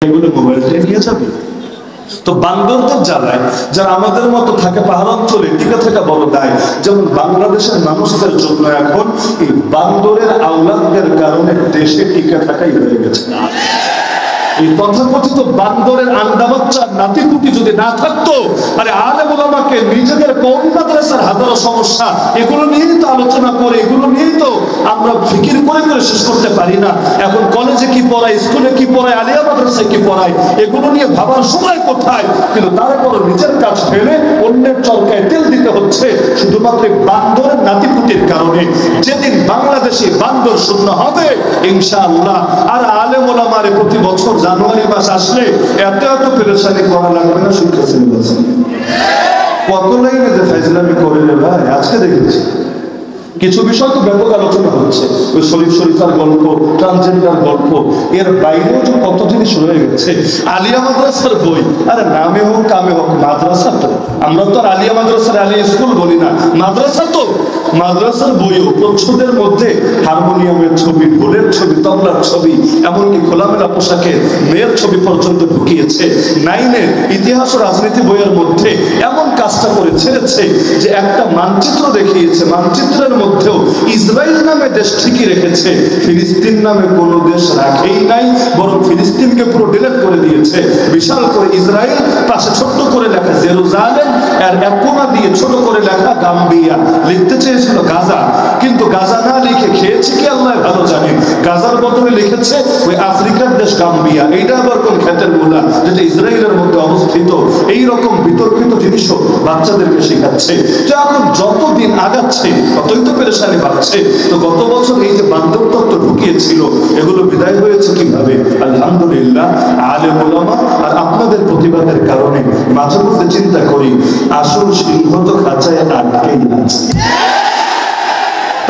এগুলো মোবাইলটাই নিয়ে যাবে। তো বান্দরদের জ্বালায় যারা আমাদের মতো থাকে পাহাড় অঞ্চলে টিকে থাকা বড় দায়। যেমন বাংলাদেশের মানুষদের জন্য এখন এই বান্দরের আওলাদদের কারণে দেশে টিকে থাকাই হয়ে গেছে। এই তথাকথিত বান্দরের আন্ডা বাচ্চা নাতিপুতি যদি না থাকতো, আরে আলেম ওলামাকে নিজেদের কওমি মাদ্রাসার হাজারো সমস্যা এগুলো নিয়েই তো আলোচনা করে, এগুলো নিয়েই তো আমরা ফিকির করে করে শেষ করতে পারি না। এখন কলেজে কি পড়ায়, স্কুলে কি পড়ায়, আলিয়া মাদ্রাসায় কি পড়ায়, এগুলো নিয়ে ভাবার সময় কোথায়? কিন্তু তারপরও নিজের কাজ ফেলে অন্যের চরকায় তেল দিতে হচ্ছে শুধুমাত্র বান্দরের নাতিপুতির কারণে। যেদিন বাংলাদেশে বান্দর শূন্য হবে ইনশাআল্লাহ, আর আলেম ওলামারে প্রতি বছর জানুয়ারি মাস আসলে এত এত পেরেশানি করা লাগবে না। শিক্ষা সিলেবাস কত লাইনে যে ফাইজলামি করে রে ভাই। আজকে দেখেছি কিছু বিষয় তো ব্যাপক আলোচনা হচ্ছে, ওই শরীফ শরীফার গল্প, ট্রান্সজেন্ডার গল্প, এর বাইরেও যে কত জিনিস রয়ে গেছে। আলিয়া মাদ্রাসার বই, আরে নামে হোক কামে হোক মাদ্রাসা তো, আমরা তো আর আলিয়া মাদ্রাসার আলিয়া স্কুল বলি না, মাদ্রাসা তো। মাদ্রাসার বইও প্রচ্ছদের মধ্যে হারমোনিয়ামের ছবি, ঢোলের ছবি, তবলার ছবি, এমনকি খোলামেলা পোশাকের মেয়ের ছবি পর্যন্ত ঢুকিয়েছে। নাইনের ইতিহাস ও রাজনীতি বইয়ের মধ্যে এমন কাজটা করে ছেড়েছে যে একটা মানচিত্র দেখিয়েছে, মানচিত্রের মধ্যেও ইসরায়েল নামে দেশ ঠিকই রেখেছে, ফিলিস্তিন নামে কোনো দেশ রাখেই নাই, বরং ফিলিস্তিনকে পুরো ডিলিট করে দিয়েছে। বিশাল করে ইসরায়েল, পাশে ছোট্ট করে লেখা জেরুজালেম, আর এক কোণা দিয়ে ছোট করে লেখা গাম্বিয়া। লিখতে চেয়েছিল গাজা, কিন্তু গাজা না লিখে খেয়েছে কি আল্লাহ ভালো জানে, গাজার বদলে লিখেছে ওই আফ্রিকার দেশ গাম্বিয়া। এইটা আবার কোন ক্ষেতের মূলা, যেটা ইসরায়েলের মধ্যে অবস্থিত। এই রকম বিতর্কিত জিনিসও বাচ্চাদেরকে শেখাচ্ছে। তো এখন যত দিন আগাচ্ছে ততই তো পেরেশানি বাড়ছে। তো গত বছর এই যে বান্দর তত্ত্ব ঢুকিয়েছিল, এগুলো বিদায় হয়েছে কিভাবে? আলহামদুলিল্লাহ আলেম ওলামা আর আপনাদের প্রতিবাদের কারণে। মাঝে মধ্যে চিন্তা করি, আসল সিংহ তো খাঁচায় আটকেই আছে।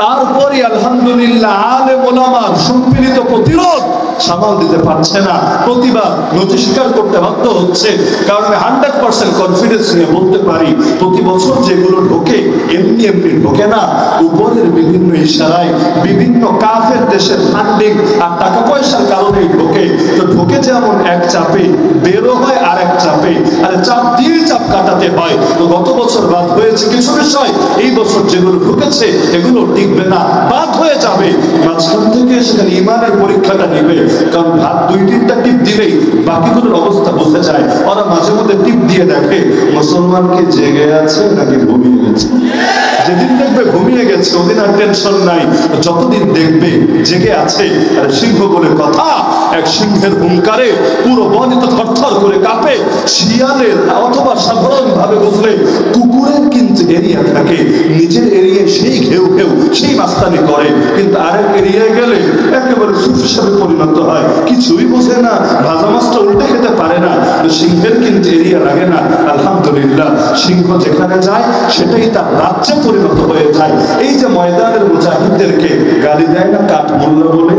তারপরে আলহামদুলিল্লাহ আলেম ওলামার সম্মিলিত প্রতিরোধ সামাল দিতে পারছে না, প্রতিবাদ নথি স্বীকার করতে বাধ্য হচ্ছে। কারণ আমি 100% কনফিডেন্স নিয়ে বলতে পারি, প্রতি বছর যেগুলো ঢোকে এমনি এমনি ঢোকে না, উপরের বিভিন্ন ইশারায় বিভিন্ন কাফের দেশের ফান্ডিং আর টাকা পয়সার কারণেই ঢোকে। তো ঢোকে যেমন এক চাপে, বেরো হয় আর এক চাপে, আর চাপ দিয়ে চাপ কাটাতে হয়। তো গত বছর বাদ হয়েছে কিছু বিষয়, এই বছর যেগুলো ঢুকেছে এগুলো টিকবে না, বাদ হয়ে যাবে। মাঝখান থেকে সেখানে ইমানের পরীক্ষাটা নিবে, কারণ ভাত 2-3টা টিপ দিলেই বাকিগুলোর অবস্থা বোঝা যায়। ওরা মাঝে মধ্যে টিপ দিয়ে দেখে মুসলমানকে জেগে আছে নাকি ঘুমিয়ে গেছে। যেদিন দেখবে ঘুমিয়ে গেছে ওদিন আর টেনশন নাই, যতদিন দেখবে জেগে আছে। আর সিংহ বলে কথা, এক সিংহের হুঙ্কারে পুরো বনিত থরথর করে কাঁপে। শিয়ালের অথবা সাধারণ ভাবে বুঝলে কুকুরের কিন্তু এরিয়া থাকে, নিজের এরিয়ায় সেই ঘেউ ঘেউ সেই মাস্তানি করে, কিন্তু আরেক এরিয়ায় গেলে একেবারে সুফ হিসাবে পরিণত হয়, কিছুই বোঝে না, ভাজা মাছটা উল্টে খেতে পারে না। সিংহের কিন্তু এরিয়া লাগে না। আলহামদুলিল্লাহ সিংহ যেখানে যায় সেটাই তার রাজ্যে পরিণত হয়ে যায়। এই যে ময়দানের মুজাহিদদেরকে গালি দেয় না কাঠ মোল্লা বলে,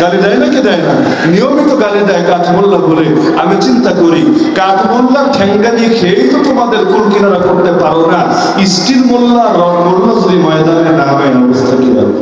গালি দেয় না কি দেয় না? নিয়মিত গালি দেয় কাঠ মোল্লা বলে। আমি চিন্তা করি, কাঠ মোল্লার ঠেঙ্গা দিয়ে খেয়েই তো তোমাদের কুল কিনারা করতে পারো না, স্টিল মোল্লা রড মোল্লা যদি ময়দানে না হয় অবস্থা কি হবে?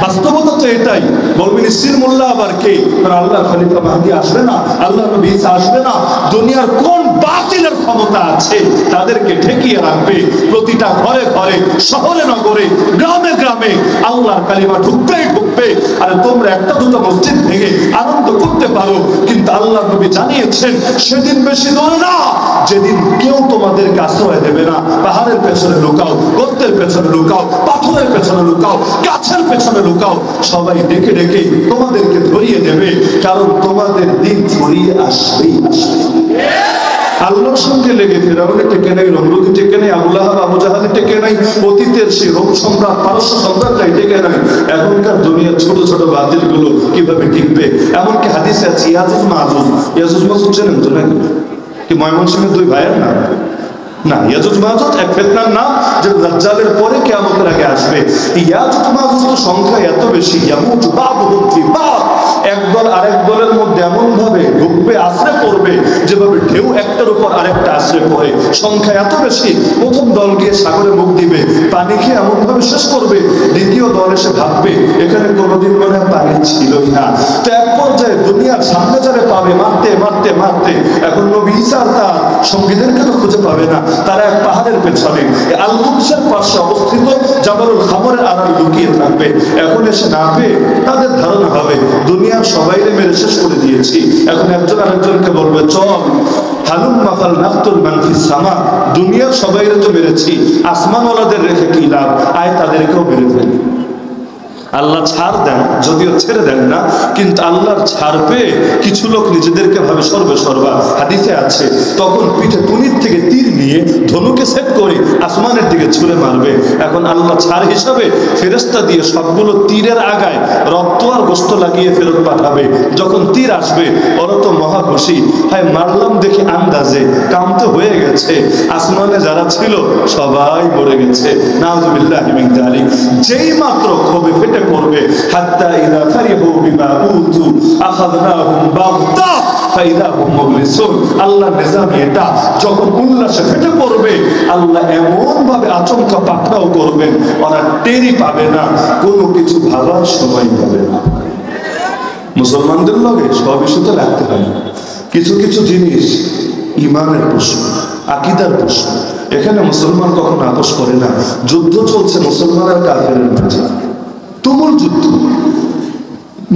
বাস্তবতা তো এটাই। বলবেন স্টিল মোল্লা আবার কে? আল্লাহ খলিফা মাহদী আসবে না, আল্লাহ নবী ঈসা আসবে না, দুনিয়ার কোন বাতিলের ক্ষমতা আছে তাদেরকে ঠেকিয়ে রাখবে? প্রতিটা ঘরে ঘরে, শহরে নগরে, গ্রামে গ্রামে আল্লাহর কালিমা ঢুকবেই ঢুকবে। আর তোমরা একটা দুটো মসজিদ ভেঙে আনন্দ করতে পারো, কিন্তু আল্লাহ নবী জানিয়েছেন সেদিন বেশি দূরে না যেদিন কেউ তোমাদেরকে আশ্রয় দেবে না। পাহাড়ের পেছনে লুকাও, গর্তের পেছনে লুকাও, পাথরের পেছনে লুকাও, গাছের পেছনে লুকাও, সবাই ডেকে ডেকে তোমাদেরকে ধরিয়ে দেবে, কারণ তোমাদের দিন ধরিয়ে আসবেই আসবে। আল্লাহর সঙ্গে লেগে ফেরাউন টেকে নাই, নমরুদ টেকে নাই, আবু লাহাব আবু জাহাল টেকে নাই, অতীতের সেই রোম সম্রাট পারস্য সম্রাটরাই টেকে নাই। এখনকার দুনিয়ার ছোট ছোট বাতিল গুলো কিভাবে টিকবে? এমনকি হাদিসে আছে ইয়াজুজ মাজুজ। ইয়াজুজ মাজুজ চেনেন তো নাকি? কি ময়মনসিংহের দুই ভাইয়ের নাম না? ইয়াজুজ মাজুজ এক ফিতনার নাম, যে দাজ্জালের পরে কিয়ামতের আগে আসবে। ইয়াজুজ মাজুজ তো সংখ্যা এত বেশি, ইয়ামুজু বাবুহুম ফি বাব, একদল আরেক দলের মধ্যে এমন ভাবে ঢুকবে, আশ্রে পড়বে, যেভাবে ঢেউ একটার উপর আরেকটা আশ্রে রাত্রে পড়ে, সংখ্যা এত বেশি, প্রথম দল গিয়ে সাগরে মুখ দিবে, পানি খেয়ে এমন ভাবে শেষ করবে, দ্বিতীয় দল এসে ভাববে এখানে কোনোদিন মনে হয় পানি ছিলই না। তো এক পর্যায়ে দুনিয়ার সামনে যারা পাবে মারতে মারতে মারতে, এখন নবী ঈসা আর তার সঙ্গীদেরকে তো খুঁজে পাবে না, তারা এক পাহাড়ের পেছনে আল কুদসের পাশে অবস্থিত জাবালুল খামরের আড়ালে লুকিয়ে থাকবে। এখন এসে না পেয়ে তাদের ধারণা হবে দুনিয়ার সবাইরে মেরে শেষ করে দিয়েছি, এখন একজন আরেকজনকে বলবে চল হালুম মাফাল নাফতুল মানফিস সামা, দুনিয়ার সবাইরে তো মেরেছি, আসমানওয়ালাদের রেখে কি লাভ, আয় তাদেরকেও মেরে ফেলি। আল্লাহ ছাড় দেন, যদিও ছেড়ে দেন না, কিন্তু আল্লাহর ছাড় পেয়ে কিছু লোক নিজেদেরকে ভাবে সর্বে সর্বা। হাদিসে আছে তখন পিঠে তুনির থেকে তীর নিয়ে ধনুকে সেট করে আসমানের দিকে ছুঁড়ে মারবে। এখন আল্লাহ ছাড় হিসাবে ফেরেশতা দিয়ে সবগুলো তীরের আগায় রক্ত আর গোশত লাগিয়ে ফেরত পাঠাবে। যখন তীর আসবে ওরা তো মহা খুশি, হায় মারলাম দেখি আন্দাজে, কাম তো হয়ে গেছে, আসমানে যারা ছিল সবাই মরে গেছে। নাউযুবিল্লাহি মিন যালিক। যেই মাত্র ক্ষোভে ফেটে পড়বে, হাত্তা ইযা ফারিহু বিমা উতু আখাযনাহুম বাগতা ফাইদা হুম মুবলিসুন। আল্লাহর নিজাম এটা, যখন উল্লাসে ফেটে পড়বে আল্লাহ এমন ভাবে আচমকা পাকড়াও করবেন, ওরা টেরই পাবে না, কোনো কিছু ভাবার সময় পাবে না। মুসলমানদের লগে সব ইস্যুতে রাখতে হয়, কিছু কিছু জিনিস ইমানের প্রশ্ন, আকীদার প্রশ্ন, এখানে মুসলমান কখনো আপোষ করে না। যুদ্ধ চলছে মুসলমান আর কাফেরের মাঝে, তুমুল যুদ্ধ।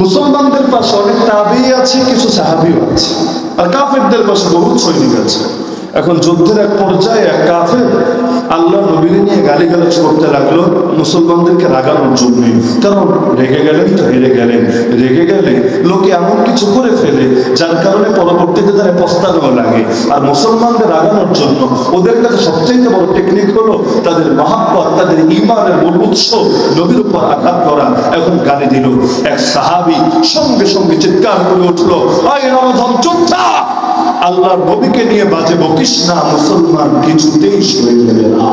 মুসলমানদের পাশে অনেক তাবেঈ আছে, কিছু সাহাবীও আছে, আর কাফেরদের পাশে বহুত সৈনিক আছে। এখন যুদ্ধের এক পর্যায়ে এক কাফের আল্লাহ নবীর নিয়ে গালিগালাজ করতে লাগলো মুসলমানদেরকে রাগানোর জন্য। কারণ রেগে গেলেন তো হেরে গেলেন, রেগে গেলে লোকে এমন কিছু করে ফেলে যার কারণে পরবর্তীতে তারা পস্তানো লাগে। আর মুসলমানদের রাগানোর জন্য ওদের কাছে সবচেয়ে বড় টেকনিক হলো তাদের মহাব্বত, তাদের ঈমানের মূল উৎস নবীর উপর আঘাত করা। এখন গালি দিল, এক সাহাবী সঙ্গে সঙ্গে চিৎকার করে উঠলো, আয় রমজান যোদ্ধা, আল্লাহর নবীকে নিয়ে বাজে বকিস না, মুসলমান কিছুতেই সয়ে যাবে না।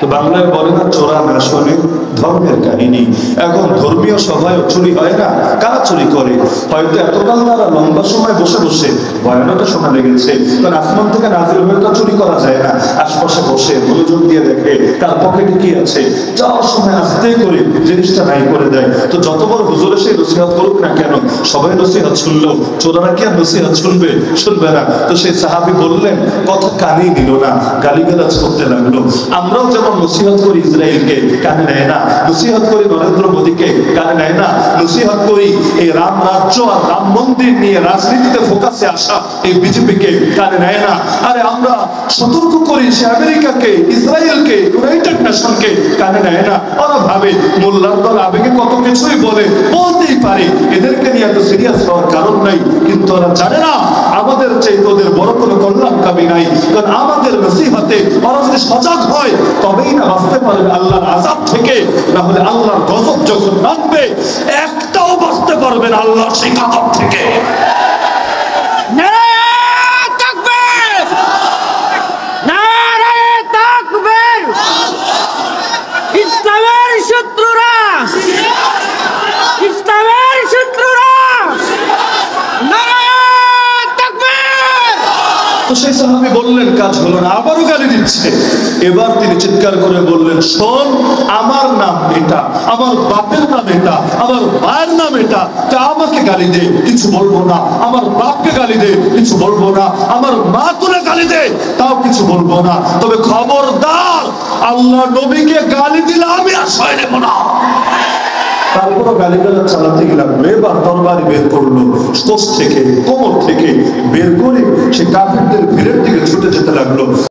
তো বাংলায় বলে না চোরা না শোনে ধর্মের কাহিনী। এখন ধর্মীয় সভায় চুরি হয় না, কারা চুরি করে? হয়তো এতকাল তারা লম্বা সময় বসে বসে বয়ানটা শোনা লেগেছে, কারণ আসমান থেকে নাজিল হয়ে তো চুরি করা যায় না। আশপাশে বসে মনোযোগ দিয়ে দেখে তার পকেটে কি আছে, যাওয়ার সময় আস্তে করে জিনিসটা নাই করে দেয়। তো যত বড় হুজুর এসে নসিহত করুক না কেন, সবাই নসিহত শুনলো, চোরারা কি আর নসিহত শুনবে? শুনবে না। তো সেই সাহাবী বললেন, কথা কানেই নিল না, গালিগালাজ করতে লাগলো। আমরাও যেমন নসিহত করি ইসরায়েলকে, কানে নেয় না। নসিহত করি নরেন্দ্র মোদীকে, কানে নেয় না। নসিহত করি এই রাম রাজ্য আর রাম মন্দির নিয়ে রাজনীতিতে ফোকাসে আসা এই বিজেপিকে, কানে নেয় না। আরে আমরা সতর্ক করি সে আমেরিকাকে, ইসরায়েলকে, ইউনাইটেড নেশনকে, কানে নেয় না। ওরা ভাবে মোল্লার দল আবেগে কত কিছুই বলতেই পারে, এদেরকে নিয়ে এত সিরিয়াস হওয়ার কারণ নাই। কিন্তু ওরা জানে না আমাদের চাইতে ওদের বড় কোনো কল্যাণকামী নাই। কারণ আমাদের নসিহতে ওরা যদি সজাগ হয় তবেই না বাঁচতে পারবে আল্লাহর আযাব থেকে, না হলে আল্লাহর গজব যখন নামবে একটাও বাঁচতে পারবে না আল্লাহর সেই গজব থেকে। নারায়ে তাকবীর, নারায়ে তাকবীর। ইসলামের শত্রুরা, ইসলামের শত্রুরা, নারায়ে তাকবীর। তো সেই সাহাবী বললেন কাজ হলো না, আবারও গালি দিচ্ছে। এবার তিনি চিৎকার করে বললেন, শোন, আমার নাম এটা, আমার বাপের নাম এটা, আমার মায়ের নাম এটা, তা আমাকে গালি দে, কিছু বলবো না। আমার বাপকে গালি দে, কিছু বলবো না। আমার মা তুলে গালি দে, তাও কিছু বলবো না। তবে খবরদার, আল্লাহ নবীকে গালি দিলে আমি আর সয়ে নেব না। তারপরও গালিগালাজ চালাতে লাগলো। এবার তরবারি বের করলো, কোষ থেকে কোমর থেকে বের করে সে কাফিরদের ভিড়ের দিকে ছুটে যেতে লাগলো।